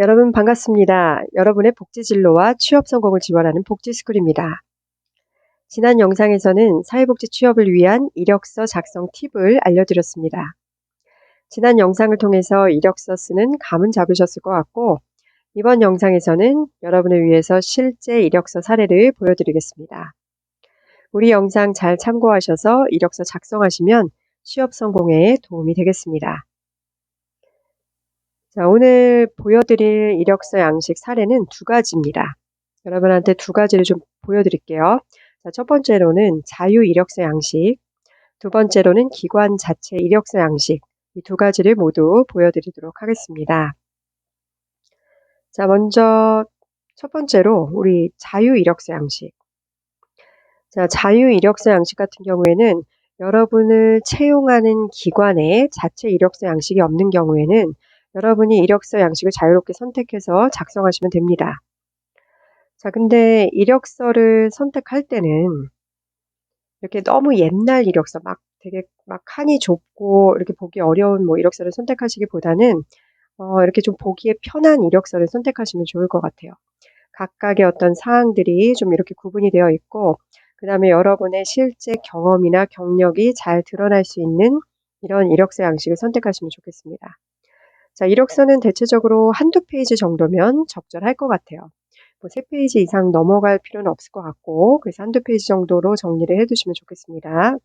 여러분 반갑습니다. 여러분의 복지 진로와 취업 성공을 지원하는 복지스쿨입니다. 지난 영상에서는 사회복지 취업을 위한 이력서 작성 팁을 알려드렸습니다. 지난 영상을 통해서 이력서 쓰는 감은 잡으셨을 것 같고, 이번 영상에서는 여러분을 위해서 실제 이력서 사례를 보여드리겠습니다. 우리 영상 잘 참고하셔서 이력서 작성하시면 취업 성공에 도움이 되겠습니다. 자, 오늘 보여드릴 이력서 양식 사례는 두 가지입니다. 여러분한테 두 가지를 좀 보여드릴게요. 자, 첫 번째로는 자유 이력서 양식, 두 번째로는 기관 자체 이력서 양식, 이 두 가지를 모두 보여드리도록 하겠습니다. 자, 먼저 첫 번째로 우리 자유 이력서 양식. 자, 자유 이력서 양식 같은 경우에는 여러분을 채용하는 기관에 자체 이력서 양식이 없는 경우에는 여러분이 이력서 양식을 자유롭게 선택해서 작성하시면 됩니다. 자, 근데 이력서를 선택할 때는 이렇게 너무 옛날 이력서 되게 칸이 좁고 이렇게 보기 어려운 이력서를 선택하시기보다는 이렇게 좀 보기에 편한 이력서를 선택하시면 좋을 것 같아요. 각각의 어떤 사항들이 좀 이렇게 구분이 되어 있고, 그다음에 여러분의 실제 경험이나 경력이 잘 드러날 수 있는 이런 이력서 양식을 선택하시면 좋겠습니다. 자, 이력서는 대체적으로 한두 페이지 정도면 적절할 것 같아요. 3페이지 이상 넘어갈 필요는 없을 것 같고, 그래서 한두 페이지 정도로 정리를 해두시면 좋겠습니다.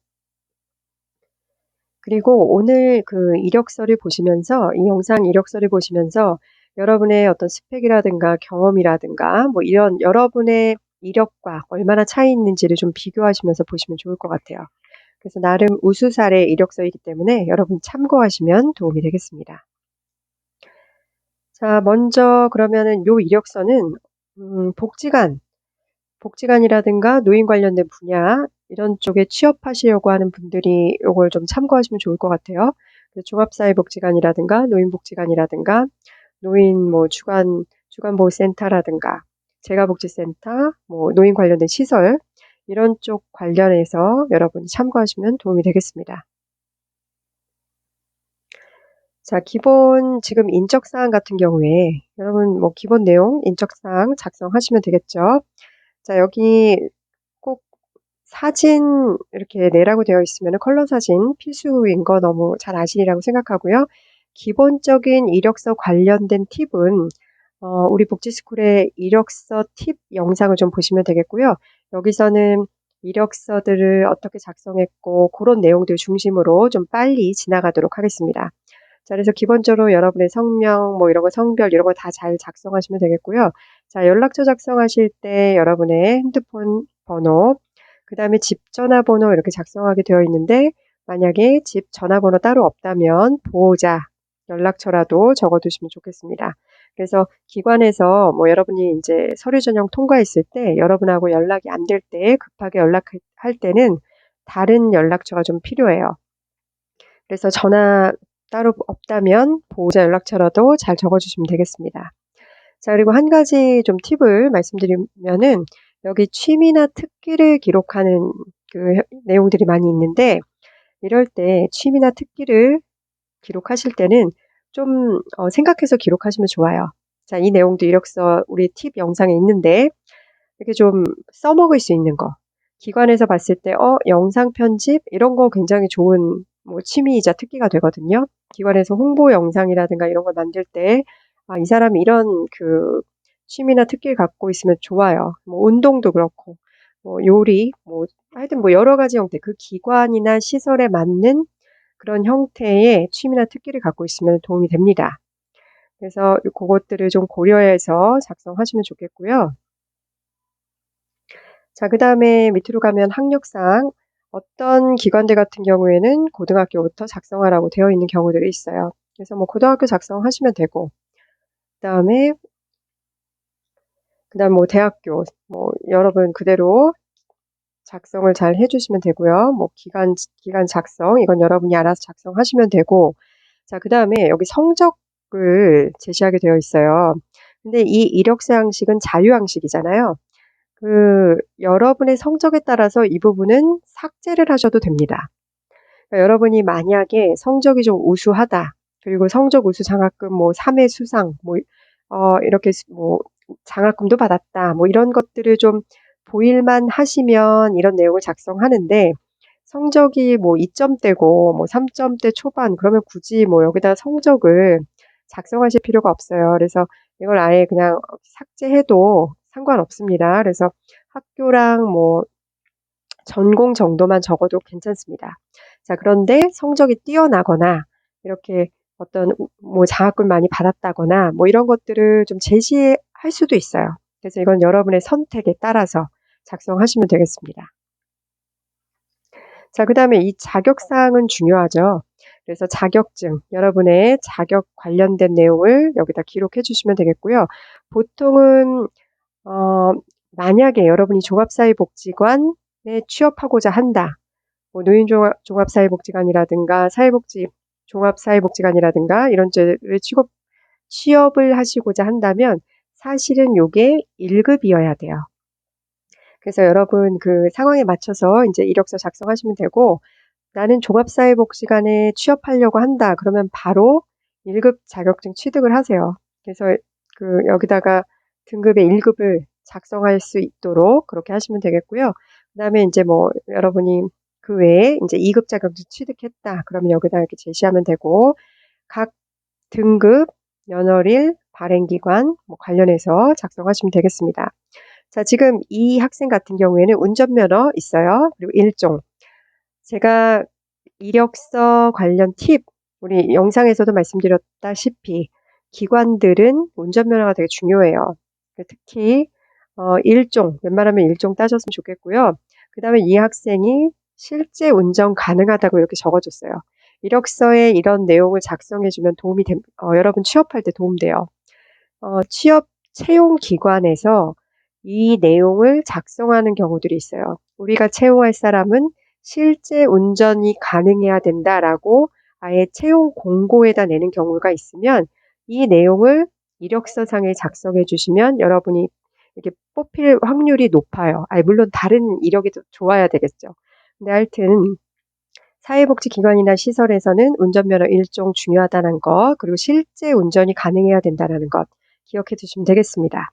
그리고 오늘 그 이력서를 보시면서, 이 영상 이력서를 보시면서 여러분의 어떤 스펙이라든가 경험이라든가 이런 여러분의 이력과 얼마나 차이 있는지를 좀 비교하시면서 보시면 좋을 것 같아요. 그래서 나름 우수사례 이력서이기 때문에 여러분 참고하시면 도움이 되겠습니다. 자, 먼저 그러면은 요 이력서는 복지관이라든가 노인 관련된 분야 이런 쪽에 취업하시려고 하는 분들이 요걸 좀 참고하시면 좋을 것 같아요. 종합사회복지관이라든가 노인복지관이라든가 노인 주간보호센터라든가 재가복지센터, 노인 관련된 시설 이런 쪽 관련해서 여러분이 참고하시면 도움이 되겠습니다. 자, 기본 지금 인적사항 같은 경우에 여러분 기본 내용 인적사항 작성하시면 되겠죠. 자, 여기 꼭 사진 이렇게 내라고 되어 있으면 컬러 사진 필수인 거 너무 잘 아시리라고 생각하고요. 기본적인 이력서 관련된 팁은 우리 복지스쿨의 이력서 팁 영상을 좀 보시면 되겠고요. 여기서는 이력서들을 어떻게 작성했고 그런 내용들 중심으로 좀 빨리 지나가도록 하겠습니다. 자, 그래서 기본적으로 여러분의 성명, 이런 거 성별 이런 거 다 잘 작성하시면 되겠고요. 자, 연락처 작성하실 때 여러분의 핸드폰 번호, 그다음에 집 전화번호 이렇게 작성하게 되어 있는데 만약에 집 전화번호 따로 없다면 보호자 연락처라도 적어두시면 좋겠습니다. 그래서 기관에서 여러분이 이제 서류 전형 통과했을 때 여러분하고 연락이 안 될 때 급하게 연락할 때는 다른 연락처가 좀 필요해요. 그래서 전화 따로 없다면 보호자 연락처라도 잘 적어주시면 되겠습니다. 자, 그리고 한 가지 좀 팁을 말씀드리면은 여기 취미나 특기를 기록하는 그 내용들이 많이 있는데 이럴 때 취미나 특기를 기록하실 때는 좀 생각해서 기록하시면 좋아요. 자, 이 내용도 이력서 우리 팁 영상에 있는데 이렇게 좀 써먹을 수 있는 거. 기관에서 봤을 때 영상 편집 이런 거 굉장히 좋은 취미이자 특기가 되거든요. 기관에서 홍보 영상이라든가 이런 걸 만들 때 이 사람이 이런 그 취미나 특기를 갖고 있으면 좋아요. 운동도 그렇고 요리 하여튼 여러 가지 형태 그 기관이나 시설에 맞는 그런 형태의 취미나 특기를 갖고 있으면 도움이 됩니다. 그래서 그것들을 좀 고려해서 작성하시면 좋겠고요. 자, 그다음에 밑으로 가면 학력상 어떤 기관들 같은 경우에는 고등학교부터 작성하라고 되어 있는 경우들이 있어요. 그래서 고등학교 작성하시면 되고 그다음에 대학교 여러분 그대로 작성을 잘 해주시면 되고요. 기간 작성 이건 여러분이 알아서 작성하시면 되고 자, 그다음에 여기 성적을 제시하게 되어 있어요. 근데 이 이력서 양식은 자유 양식이잖아요. 여러분의 성적에 따라서 이 부분은 삭제를 하셔도 됩니다. 그러니까 여러분이 만약에 성적이 좀 우수하다. 그리고 성적 우수 장학금 3회 수상 이렇게 뭐 장학금도 받았다. 뭐 이런 것들을 좀 보일만 하시면 이런 내용을 작성하는데 성적이 뭐 2점대고 뭐 3점대 초반 그러면 굳이 뭐 여기다 성적을 작성하실 필요가 없어요. 그래서 이걸 아예 그냥 삭제해도 상관없습니다. 그래서 학교랑 뭐 전공 정도만 적어도 괜찮습니다. 자, 그런데 성적이 뛰어나거나 이렇게 어떤 뭐 장학금 많이 받았다거나 뭐 이런 것들을 좀 제시할 수도 있어요. 그래서 이건 여러분의 선택에 따라서 작성하시면 되겠습니다. 자, 그다음에 이 자격사항은 중요하죠. 그래서 자격증, 여러분의 자격 관련된 내용을 여기다 기록해 주시면 되겠고요. 보통은 어, 만약에 여러분이 종합사회복지관에 취업하고자 한다. 뭐 노인종합사회복지관이라든가 사회복지 종합사회복지관이라든가 이런 데를 취업을 하시고자 한다면 사실은 요게 1급이어야 돼요. 그래서 여러분 그 상황에 맞춰서 이제 이력서 작성하시면 되고 나는 종합사회복지관에 취업하려고 한다. 그러면 바로 1급 자격증 취득을 하세요. 그래서 그 여기다가 등급의 1급을 작성할 수 있도록 그렇게 하시면 되겠고요. 그다음에 이제 뭐 여러분이 그 외에 이제 2급 자격증 취득했다. 그러면 여기다 이렇게 제시하면 되고 각 등급, 연월일, 발행기관 뭐 관련해서 작성하시면 되겠습니다. 자, 지금 이 학생 같은 경우에는 운전면허 있어요. 그리고 일종. 제가 이력서 관련 팁, 우리 영상에서도 말씀드렸다시피 기관들은 운전면허가 되게 중요해요. 특히 일종, 웬만하면 일종 따졌으면 좋겠고요. 그 다음에 이 학생이 실제 운전 가능하다고 이렇게 적어줬어요. 이력서에 이런 내용을 작성해주면 여러분 취업할 때 도움돼요. 취업 채용 기관에서 이 내용을 작성하는 경우들이 있어요. 우리가 채용할 사람은 실제 운전이 가능해야 된다라고 아예 채용 공고에다 내는 경우가 있으면 이 내용을 이력서상에 작성해 주시면 여러분이 이렇게 뽑힐 확률이 높아요. 물론 다른 이력이 더 좋아야 되겠죠. 근데 하여튼 사회복지기관이나 시설에서는 운전면허 일종 중요하다는 것, 그리고 실제 운전이 가능해야 된다는 것 기억해 두시면 되겠습니다.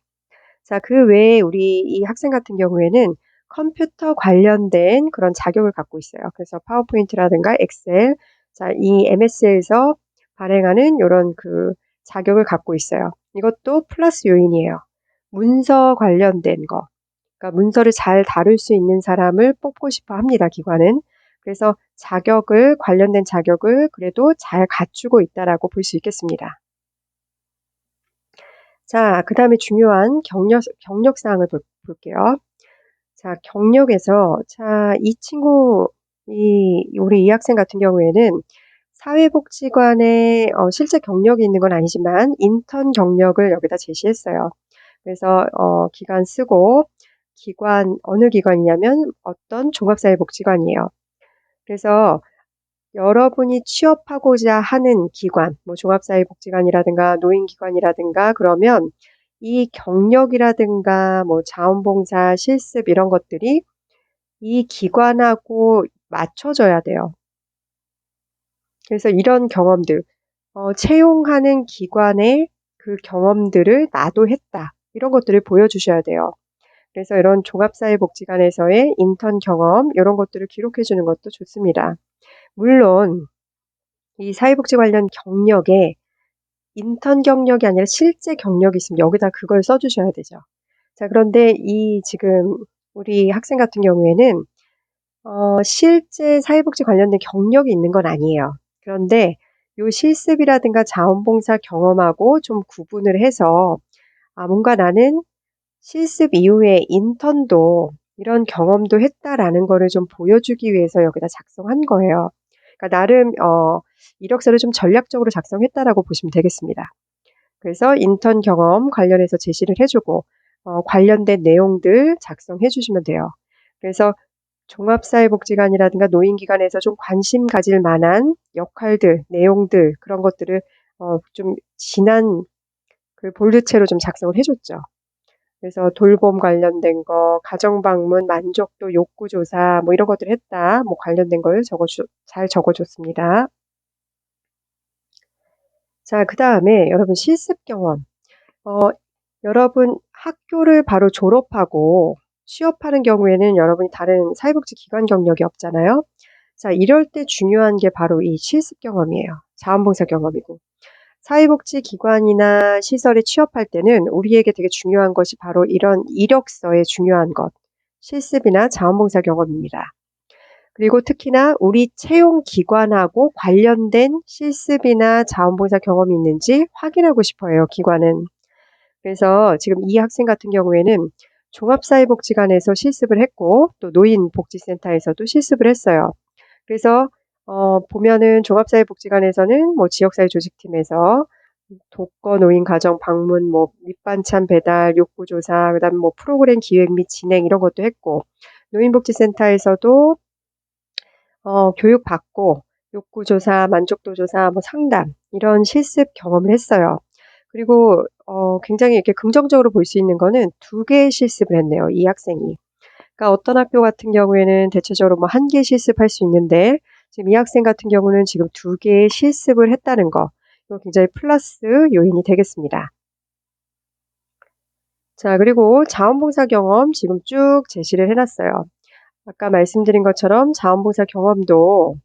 자, 그 외에 우리 이 학생 같은 경우에는 컴퓨터 관련된 그런 자격을 갖고 있어요. 그래서 파워포인트라든가 엑셀, 자, 이 MS에서 발행하는 이런 그 자격을 갖고 있어요. 이것도 플러스 요인이에요. 문서 관련된 거. 그러니까 문서를 잘 다룰 수 있는 사람을 뽑고 싶어 합니다, 기관은. 그래서 관련된 자격을 그래도 잘 갖추고 있다라고 볼 수 있겠습니다. 자, 그 다음에 중요한 경력 사항을 볼게요. 자, 경력에서, 자, 우리 이 학생 같은 경우에는 사회복지관에 실제 경력이 있는 건 아니지만 인턴 경력을 여기다 제시했어요. 그래서 기간 쓰고 어느 기관이냐면 어떤 종합사회복지관이에요. 그래서 여러분이 취업하고자 하는 기관, 뭐 종합사회복지관이라든가 노인기관이라든가 그러면 이 경력이라든가 뭐 자원봉사, 실습 이런 것들이 이 기관하고 맞춰져야 돼요. 그래서 이런 경험들, 채용하는 기관의 그 경험들을 나도 했다. 이런 것들을 보여주셔야 돼요. 그래서 이런 종합사회복지관에서의 인턴 경험, 이런 것들을 기록해 주는 것도 좋습니다. 물론, 이 사회복지 관련 경력에 인턴 경력이 아니라 실제 경력이 있으면 여기다 그걸 써주셔야 되죠. 자, 그런데 지금 우리 학생 같은 경우에는 실제 사회복지 관련된 경력이 있는 건 아니에요. 그런데 요 실습이라든가 자원봉사 경험하고 좀 구분을 해서 뭔가 나는 실습 이후에 인턴도 이런 경험도 했다라는 거를 좀 보여주기 위해서 여기다 작성한 거예요. 그러니까 나름 이력서를 좀 전략적으로 작성했다라고 보시면 되겠습니다. 그래서 인턴 경험 관련해서 제시를 해주고 관련된 내용들 작성해 주시면 돼요. 그래서 종합사회복지관이라든가 노인기관에서 좀 관심 가질 만한 역할들, 내용들 그런 것들을 좀 진한 그 볼드체로 좀 작성을 해줬죠. 그래서 돌봄 관련된 거, 가정방문, 만족도, 욕구조사 뭐 이런 것들을 했다. 뭐 관련된 걸 잘 적어줬습니다. 자, 그 다음에 여러분 실습 경험. 어, 여러분 학교를 바로 졸업하고 취업하는 경우에는 여러분이 다른 사회복지 기관 경력이 없잖아요. 자, 이럴 때 중요한 게 바로 이 실습 경험이에요. 자원봉사 경험이고. 사회복지 기관이나 시설에 취업할 때는 우리에게 되게 중요한 것이 바로 이런 이력서의 중요한 것, 실습이나 자원봉사 경험입니다. 그리고 특히나 우리 채용 기관하고 관련된 실습이나 자원봉사 경험이 있는지 확인하고 싶어요, 기관은. 그래서 지금 이 학생 같은 경우에는 종합사회복지관에서 실습을 했고 또 노인복지센터에서도 실습을 했어요. 그래서 보면은 종합사회복지관에서는 뭐 지역사회 조직팀에서 독거 노인 가정 방문, 뭐 밑반찬 배달, 욕구조사, 그다음 뭐 프로그램 기획 및 진행 이런 것도 했고 노인복지센터에서도 교육받고 욕구조사, 만족도조사, 뭐 상담 이런 실습 경험을 했어요. 그리고 굉장히 이렇게 긍정적으로 볼 수 있는 거는 두 개의 실습을 했네요, 이 학생이. 그러니까 어떤 학교 같은 경우에는 대체적으로 뭐 한 개 실습할 수 있는데 지금 이 학생 같은 경우는 지금 두 개의 실습을 했다는 거. 이거 굉장히 플러스 요인이 되겠습니다. 자, 그리고 자원봉사 경험 지금 쭉 제시를 해놨어요. 아까 말씀드린 것처럼 자원봉사 경험도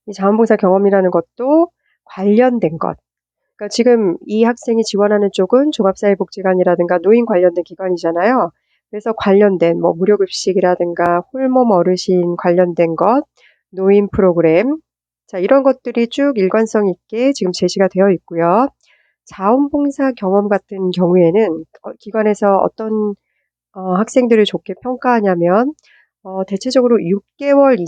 이 자원봉사 경험이라는 것도 관련된 것. 그러니까 지금 이 학생이 지원하는 쪽은 종합사회복지관이라든가 노인 관련된 기관이잖아요. 그래서 관련된 뭐 무료급식이라든가 홀몸 어르신 관련된 것, 노인 프로그램, 자 이런 것들이 쭉 일관성 있게 지금 제시가 되어 있고요. 자원봉사 경험 같은 경우에는 기관에서 어떤 학생들을 좋게 평가하냐면 대체적으로 6개월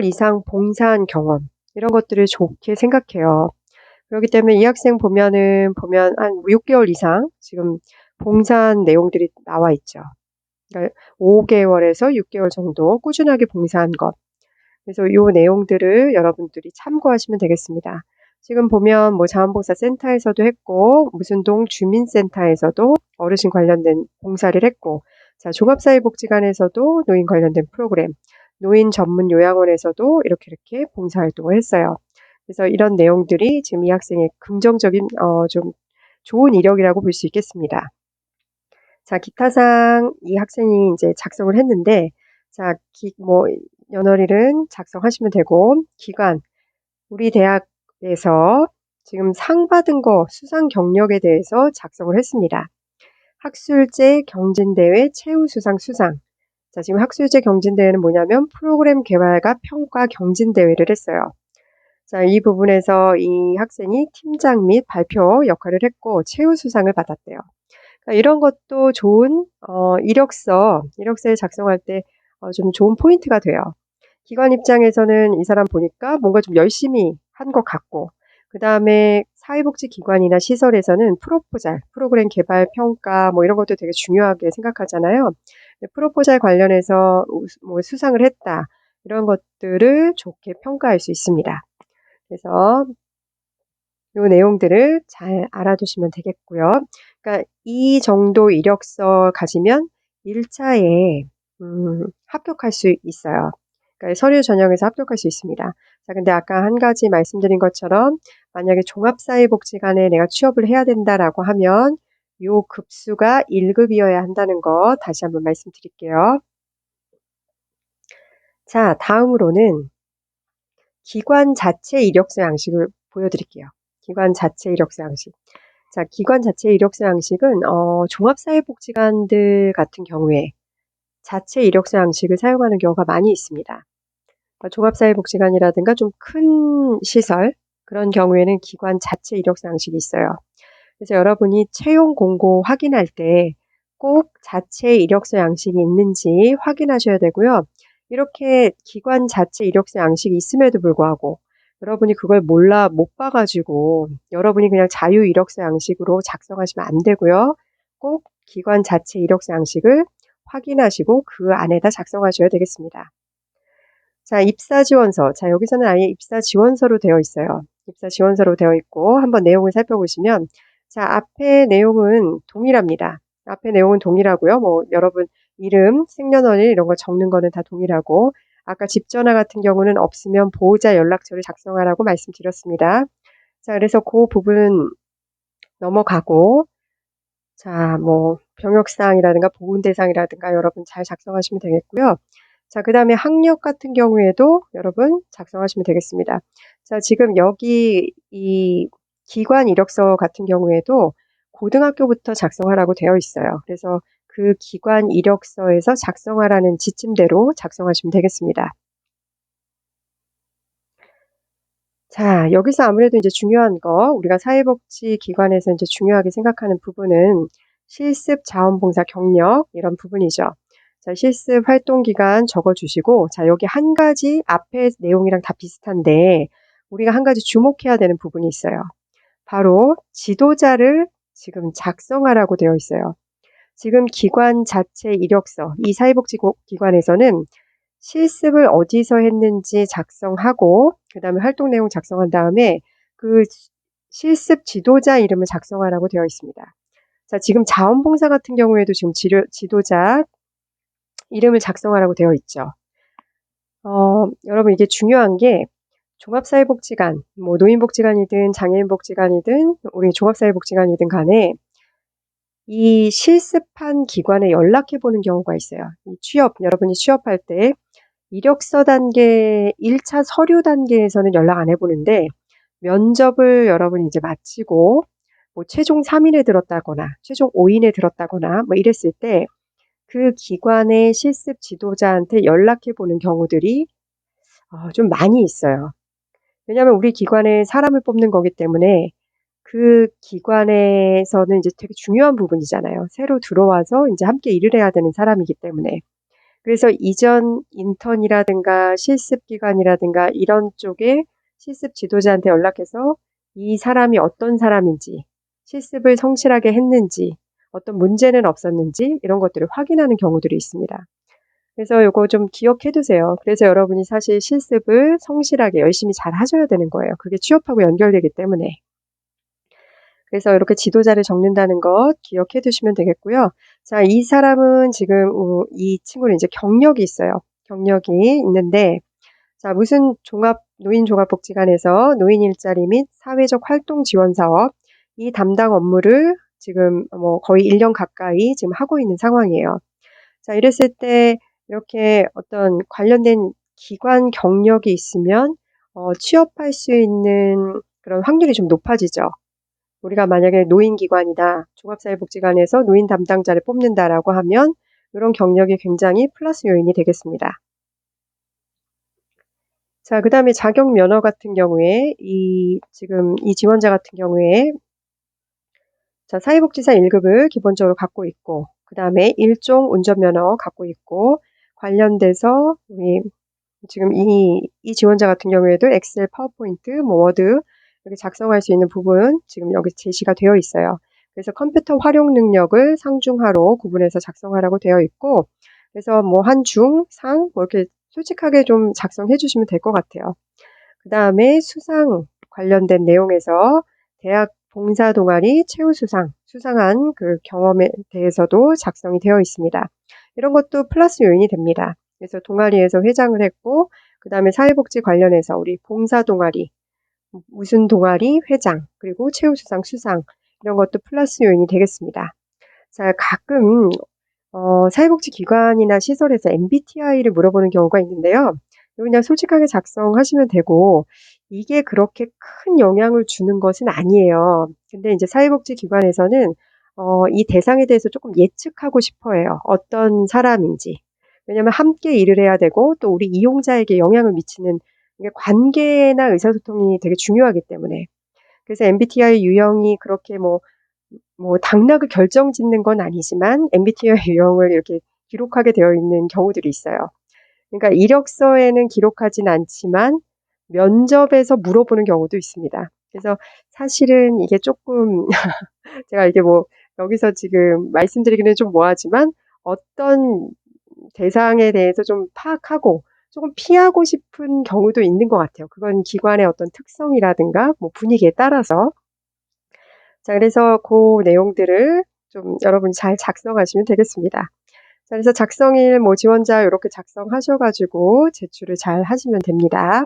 이상 봉사한 경험 이런 것들을 좋게 생각해요. 그렇기 때문에 이 학생 보면 한 6개월 이상 지금 봉사한 내용들이 나와 있죠. 그러니까 5개월에서 6개월 정도 꾸준하게 봉사한 것. 그래서 이 내용들을 여러분들이 참고하시면 되겠습니다. 지금 보면 뭐 자원봉사 센터에서도 했고 무슨 동 주민센터에서도 어르신 관련된 봉사를 했고 자 종합사회복지관에서도 노인 관련된 프로그램 노인 전문 요양원에서도 이렇게 봉사활동을 했어요. 그래서 이런 내용들이 지금 이 학생의 긍정적인 좀 좋은 이력이라고 볼 수 있겠습니다. 자, 기타상 이 학생이 이제 작성을 했는데 자, 뭐 연월일은 작성하시면 되고 기관 우리 대학에서 지금 상 받은 거 수상 경력에 대해서 작성을 했습니다. 학술제 경진대회 최우수상 수상. 자, 지금 학술제 경진대회는 뭐냐면 프로그램 개발과 평가 경진대회를 했어요. 자, 이 부분에서 이 학생이 팀장 및 발표 역할을 했고 최우수상을 받았대요. 그러니까 이런 것도 좋은 이력서에 작성할 때 좀 좋은 포인트가 돼요. 기관 입장에서는 이 사람 보니까 뭔가 좀 열심히 한 것 같고 그다음에 사회복지기관이나 시설에서는 프로포잘, 프로그램 개발 평가 뭐 이런 것도 되게 중요하게 생각하잖아요. 프로포잘 관련해서 뭐 수상을 했다. 이런 것들을 좋게 평가할 수 있습니다. 그래서 이 내용들을 잘 알아두시면 되겠고요. 그러니까 이 정도 이력서 가지면 1차에 합격할 수 있어요. 그러니까 서류 전형에서 합격할 수 있습니다. 자, 근데 아까 한 가지 말씀드린 것처럼 만약에 종합사회복지관에 내가 취업을 해야 된다라고 하면 요 급수가 1급이어야 한다는 거 다시 한번 말씀드릴게요. 자, 다음으로는 기관 자체 이력서 양식을 보여드릴게요. 기관 자체 이력서 양식. 자, 기관 자체 이력서 양식은 종합사회복지관들 같은 경우에 자체 이력서 양식을 사용하는 경우가 많이 있습니다. 그러니까 종합사회복지관이라든가 좀 큰 시설 그런 경우에는 기관 자체 이력서 양식이 있어요. 그래서 여러분이 채용 공고 확인할 때 꼭 자체 이력서 양식이 있는지 확인하셔야 되고요. 이렇게 기관 자체 이력서 양식이 있음에도 불구하고 여러분이 그걸 몰라 못 봐가지고 여러분이 그냥 자유 이력서 양식으로 작성하시면 안 되고요. 꼭 기관 자체 이력서 양식을 확인하시고 그 안에다 작성하셔야 되겠습니다. 자, 입사 지원서. 자, 여기서는 아예 입사 지원서로 되어 있어요. 입사 지원서로 되어 있고 한번 내용을 살펴보시면 자, 앞에 내용은 동일합니다. 앞에 내용은 동일하고요. 뭐 여러분 이름, 생년월일 이런 거 적는 거는 다 동일하고 아까 집 전화 같은 경우는 없으면 보호자 연락처를 작성하라고 말씀드렸습니다. 자, 그래서 그 부분 넘어가고, 자, 뭐, 병역사항이라든가 보훈대상이라든가 여러분 잘 작성하시면 되겠고요. 자, 그 다음에 학력 같은 경우에도 여러분 작성하시면 되겠습니다. 자, 지금 여기 이 기관 이력서 같은 경우에도 고등학교부터 작성하라고 되어 있어요. 그래서 그 기관 이력서에서 작성하라는 지침대로 작성하시면 되겠습니다. 자, 여기서 아무래도 이제 중요한 거, 우리가 사회복지기관에서 이제 중요하게 생각하는 부분은 실습 자원봉사 경력, 이런 부분이죠. 자, 실습 활동 기간 적어주시고, 자, 여기 한 가지 앞에 내용이랑 다 비슷한데, 우리가 한 가지 주목해야 되는 부분이 있어요. 바로 지도자를 지금 작성하라고 되어 있어요. 지금 기관 자체 이력서, 이 사회복지기관에서는 실습을 어디서 했는지 작성하고 그다음에 활동 내용 작성한 다음에 그 실습 지도자 이름을 작성하라고 되어 있습니다. 자, 지금 자원봉사 같은 경우에도 지금 지도자 이름을 작성하라고 되어 있죠. 여러분 이게 중요한 게 종합사회복지관, 뭐 노인복지관이든 장애인복지관이든 우리 종합사회복지관이든 간에 이 실습한 기관에 연락해 보는 경우가 있어요. 여러분이 취업할 때 이력서 단계, 1차 서류 단계에서는 연락 안 해보는데, 면접을 여러분이 이제 마치고, 뭐 최종 3인에 들었다거나, 최종 5인에 들었다거나, 뭐 이랬을 때, 그 기관의 실습 지도자한테 연락해 보는 경우들이 좀 많이 있어요. 왜냐하면 우리 기관에 사람을 뽑는 거기 때문에 그 기관에서는 이제 되게 중요한 부분이잖아요. 새로 들어와서 이제 함께 일을 해야 되는 사람이기 때문에. 그래서 이전 인턴이라든가 실습 기관이라든가 이런 쪽에 실습 지도자한테 연락해서 이 사람이 어떤 사람인지, 실습을 성실하게 했는지, 어떤 문제는 없었는지 이런 것들을 확인하는 경우들이 있습니다. 그래서 이거 좀 기억해 두세요. 그래서 여러분이 사실 실습을 성실하게 열심히 잘 하셔야 되는 거예요. 그게 취업하고 연결되기 때문에. 그래서 이렇게 지도자를 적는다는 것 기억해 두시면 되겠고요. 자, 이 사람은 지금 이 친구는 이제 경력이 있어요. 경력이 있는데 자, 무슨 노인종합복지관에서 노인 일자리 및 사회적 활동 지원 사업 이 담당 업무를 지금 뭐 거의 1년 가까이 지금 하고 있는 상황이에요. 자, 이랬을 때 이렇게 어떤 관련된 기관 경력이 있으면 취업할 수 있는 그런 확률이 좀 높아지죠. 우리가 만약에 노인기관이다, 종합사회복지관에서 노인 담당자를 뽑는다라고 하면 이런 경력이 굉장히 플러스 요인이 되겠습니다. 자, 그 다음에 자격 면허 같은 경우에 지금 이 지원자 같은 경우에 자, 사회복지사 1급을 기본적으로 갖고 있고 그 다음에 일종 운전면허 갖고 있고 관련돼서 우리 지금 이 지원자 같은 경우에도 엑셀, 파워포인트, 뭐 워드 이렇게 작성할 수 있는 부분 지금 여기 제시가 되어 있어요. 그래서 컴퓨터 활용 능력을 상중하로 구분해서 작성하라고 되어 있고 그래서 뭐 한, 중, 상 뭐 이렇게 솔직하게 좀 작성해 주시면 될 것 같아요. 그 다음에 수상 관련된 내용에서 대학 봉사 동아리 수상한 그 경험에 대해서도 작성이 되어 있습니다. 이런 것도 플러스 요인이 됩니다. 그래서 동아리에서 회장을 했고, 그 다음에 사회복지 관련해서 우리 봉사 동아리, 무슨 동아리 회장, 그리고 수상, 이런 것도 플러스 요인이 되겠습니다. 자, 가끔 사회복지기관이나 시설에서 MBTI를 물어보는 경우가 있는데요. 그냥 솔직하게 작성하시면 되고 이게 그렇게 큰 영향을 주는 것은 아니에요. 근데 이제 사회복지기관에서는 이 대상에 대해서 조금 예측하고 싶어 해요. 어떤 사람인지. 왜냐하면 함께 일을 해야 되고 또 우리 이용자에게 영향을 미치는 이게 관계나 의사소통이 되게 중요하기 때문에. 그래서 MBTI 유형이 그렇게 뭐 당락을 결정짓는 건 아니지만 MBTI 유형을 이렇게 기록하게 되어 있는 경우들이 있어요. 그러니까 이력서에는 기록하진 않지만 면접에서 물어보는 경우도 있습니다. 그래서 사실은 이게 조금 제가 이게 뭐 여기서 지금 말씀드리기는 좀 뭐하지만 어떤 대상에 대해서 좀 파악하고 조금 피하고 싶은 경우도 있는 것 같아요. 그건 기관의 어떤 특성이라든가 뭐 분위기에 따라서 자, 그래서 그 내용들을 좀 여러분이 잘 작성하시면 되겠습니다. 자, 그래서 작성일 뭐 지원자 이렇게 작성하셔가지고 제출을 잘 하시면 됩니다.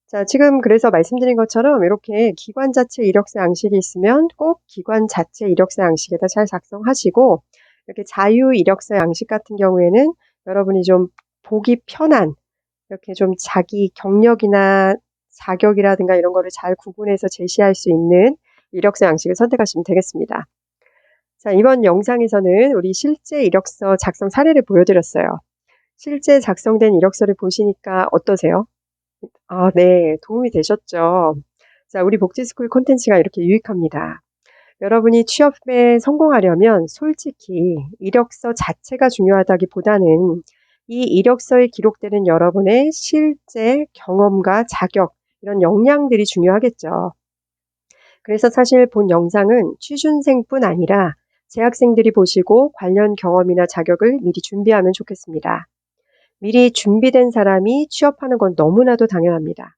자, 지금 그래서 말씀드린 것처럼 이렇게 기관 자체 이력서 양식이 있으면 꼭 기관 자체 이력서 양식에다 잘 작성하시고, 이렇게 자유 이력서 양식 같은 경우에는 여러분이 좀 보기 편한, 이렇게 좀 자기 경력이나 자격이라든가 이런 거를 잘 구분해서 제시할 수 있는 이력서 양식을 선택하시면 되겠습니다. 자, 이번 영상에서는 우리 실제 이력서 작성 사례를 보여드렸어요. 실제 작성된 이력서를 보시니까 어떠세요? 아, 네. 도움이 되셨죠? 자, 우리 복지스쿨 콘텐츠가 이렇게 유익합니다. 여러분이 취업에 성공하려면 솔직히 이력서 자체가 중요하다기보다는 이 이력서에 기록되는 여러분의 실제 경험과 자격, 이런 역량들이 중요하겠죠. 그래서 사실 본 영상은 취준생뿐 아니라 재학생들이 보시고 관련 경험이나 자격을 미리 준비하면 좋겠습니다. 미리 준비된 사람이 취업하는 건 너무나도 당연합니다.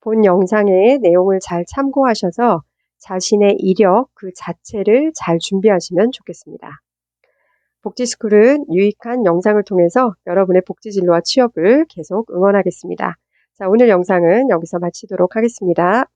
본 영상의 내용을 잘 참고하셔서 자신의 이력 그 자체를 잘 준비하시면 좋겠습니다. 복지스쿨은 유익한 영상을 통해서 여러분의 복지 진로와 취업을 계속 응원하겠습니다. 자, 오늘 영상은 여기서 마치도록 하겠습니다.